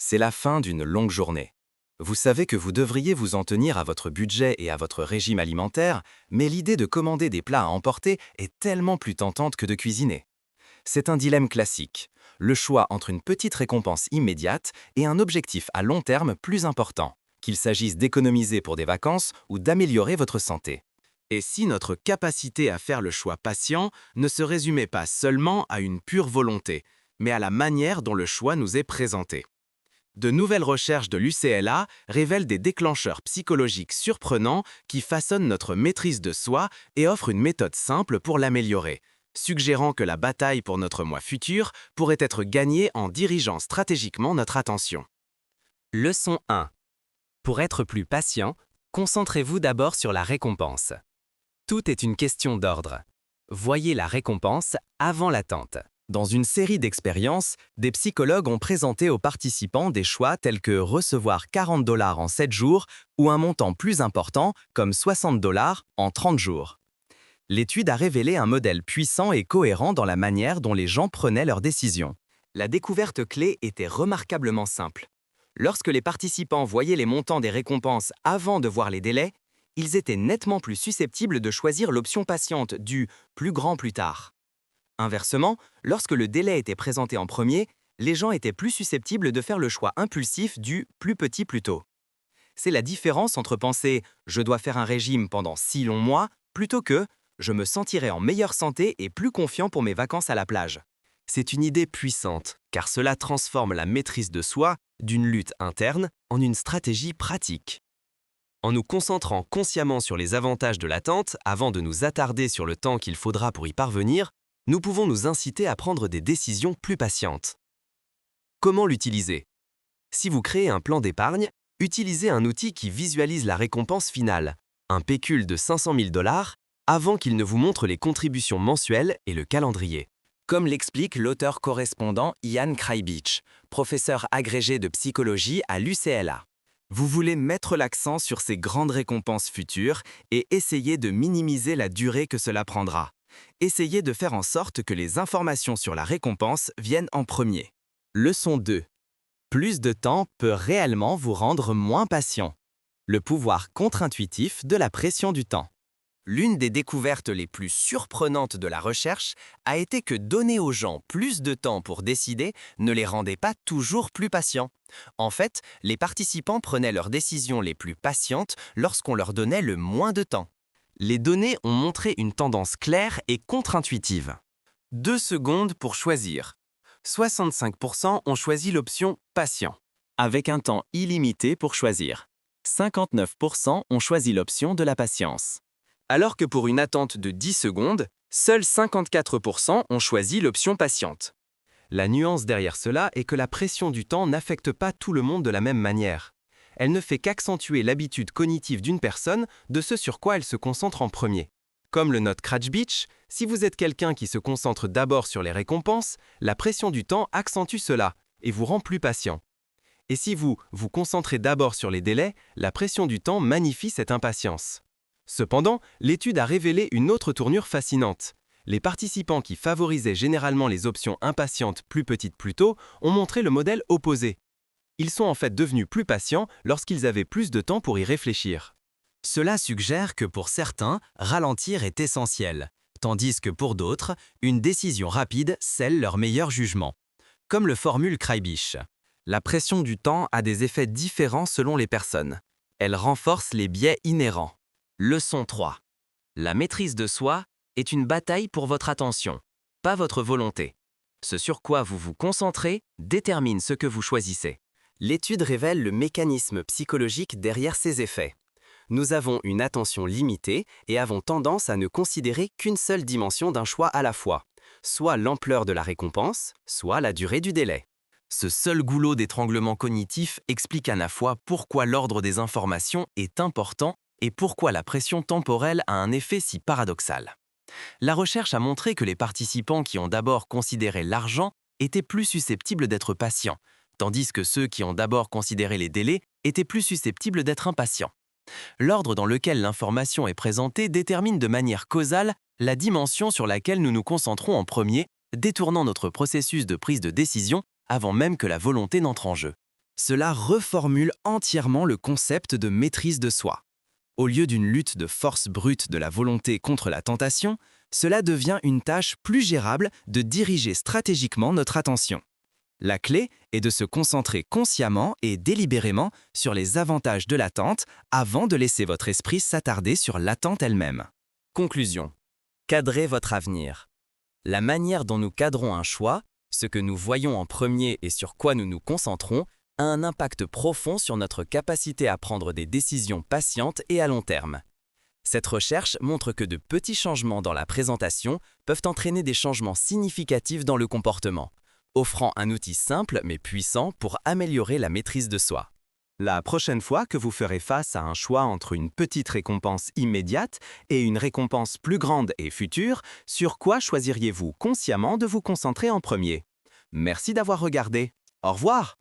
C'est la fin d'une longue journée. Vous savez que vous devriez vous en tenir à votre budget et à votre régime alimentaire, mais l'idée de commander des plats à emporter est tellement plus tentante que de cuisiner. C'est un dilemme classique, le choix entre une petite récompense immédiate et un objectif à long terme plus important, qu'il s'agisse d'économiser pour des vacances ou d'améliorer votre santé. Et si notre capacité à faire le choix patient ne se résumait pas seulement à une pure volonté, mais à la manière dont le choix nous est présenté? De nouvelles recherches de l'UCLA révèlent des déclencheurs psychologiques surprenants qui façonnent notre maîtrise de soi et offrent une méthode simple pour l'améliorer, suggérant que la bataille pour notre moi futur pourrait être gagnée en dirigeant stratégiquement notre attention. Leçon 1. Pour être plus patient, concentrez-vous d'abord sur la récompense. Tout est une question d'ordre. Voyez la récompense avant l'attente. Dans une série d'expériences, des psychologues ont présenté aux participants des choix tels que recevoir 40 $ en 7 jours ou un montant plus important comme 60 $ en 30 jours. L'étude a révélé un modèle puissant et cohérent dans la manière dont les gens prenaient leurs décisions. La découverte clé était remarquablement simple. Lorsque les participants voyaient les montants des récompenses avant de voir les délais, ils étaient nettement plus susceptibles de choisir l'option patiente du « plus grand plus tard ». Inversement, lorsque le délai était présenté en premier, les gens étaient plus susceptibles de faire le choix impulsif du « plus petit plus tôt ». C'est la différence entre penser « je dois faire un régime pendant 6 longs mois » plutôt que « je me sentirai en meilleure santé et plus confiant pour mes vacances à la plage ». C'est une idée puissante, car cela transforme la maîtrise de soi d'une lutte interne en une stratégie pratique. En nous concentrant consciemment sur les avantages de l'attente avant de nous attarder sur le temps qu'il faudra pour y parvenir, nous pouvons nous inciter à prendre des décisions plus patientes. Comment l'utiliser? Si vous créez un plan d'épargne, utilisez un outil qui visualise la récompense finale, un pécule de 500 000 $, avant qu'il ne vous montre les contributions mensuelles et le calendrier. Comme l'explique l'auteur correspondant Ian Kraibich, professeur agrégé de psychologie à l'UCLA. Vous voulez mettre l'accent sur ces grandes récompenses futures et essayer de minimiser la durée que cela prendra. Essayez de faire en sorte que les informations sur la récompense viennent en premier. Leçon 2. Plus de temps peut réellement vous rendre moins patient. Le pouvoir contre-intuitif de la pression du temps. L'une des découvertes les plus surprenantes de la recherche a été que donner aux gens plus de temps pour décider ne les rendait pas toujours plus patients. En fait, les participants prenaient leurs décisions les plus patientes lorsqu'on leur donnait le moins de temps. Les données ont montré une tendance claire et contre-intuitive. 2 secondes pour choisir. 65% ont choisi l'option « patient », avec un temps illimité pour choisir. 59% ont choisi l'option de la patience. Alors que pour une attente de 10 secondes, seuls 54% ont choisi l'option patiente. La nuance derrière cela est que la pression du temps n'affecte pas tout le monde de la même manière. Elle ne fait qu'accentuer l'habitude cognitive d'une personne de ce sur quoi elle se concentre en premier. Comme le note Kraibich, si vous êtes quelqu'un qui se concentre d'abord sur les récompenses, la pression du temps accentue cela et vous rend plus patient. Et si vous vous concentrez d'abord sur les délais, la pression du temps magnifie cette impatience. Cependant, l'étude a révélé une autre tournure fascinante. Les participants qui favorisaient généralement les options impatientes plus petites plus tôt ont montré le modèle opposé. Ils sont en fait devenus plus patients lorsqu'ils avaient plus de temps pour y réfléchir. Cela suggère que pour certains, ralentir est essentiel, tandis que pour d'autres, une décision rapide scelle leur meilleur jugement. Comme le formule Kraibich, la pression du temps a des effets différents selon les personnes. Elle renforce les biais inhérents. Leçon 3. La maîtrise de soi est une bataille pour votre attention, pas votre volonté. Ce sur quoi vous vous concentrez détermine ce que vous choisissez. L'étude révèle le mécanisme psychologique derrière ces effets. Nous avons une attention limitée et avons tendance à ne considérer qu'une seule dimension d'un choix à la fois, soit l'ampleur de la récompense, soit la durée du délai. Ce seul goulot d'étranglement cognitif explique à la fois pourquoi l'ordre des informations est important et pourquoi la pression temporelle a un effet si paradoxal. La recherche a montré que les participants qui ont d'abord considéré l'argent étaient plus susceptibles d'être patients, tandis que ceux qui ont d'abord considéré les délais étaient plus susceptibles d'être impatients. L'ordre dans lequel l'information est présentée détermine de manière causale la dimension sur laquelle nous nous concentrons en premier, détournant notre processus de prise de décision avant même que la volonté n'entre en jeu. cela reformule entièrement le concept de maîtrise de soi. Au lieu d'une lutte de force brute de la volonté contre la tentation, cela devient une tâche plus gérable de diriger stratégiquement notre attention. La clé est de se concentrer consciemment et délibérément sur les avantages de l'attente avant de laisser votre esprit s'attarder sur l'attente elle-même. Conclusion. Cadrez votre avenir. La manière dont nous cadrons un choix, ce que nous voyons en premier et sur quoi nous nous concentrons, a un impact profond sur notre capacité à prendre des décisions patientes et à long terme. Cette recherche montre que de petits changements dans la présentation peuvent entraîner des changements significatifs dans le comportement, offrant un outil simple mais puissant pour améliorer la maîtrise de soi. La prochaine fois que vous ferez face à un choix entre une petite récompense immédiate et une récompense plus grande et future, sur quoi choisiriez-vous consciemment de vous concentrer en premier? Merci d'avoir regardé. Au revoir!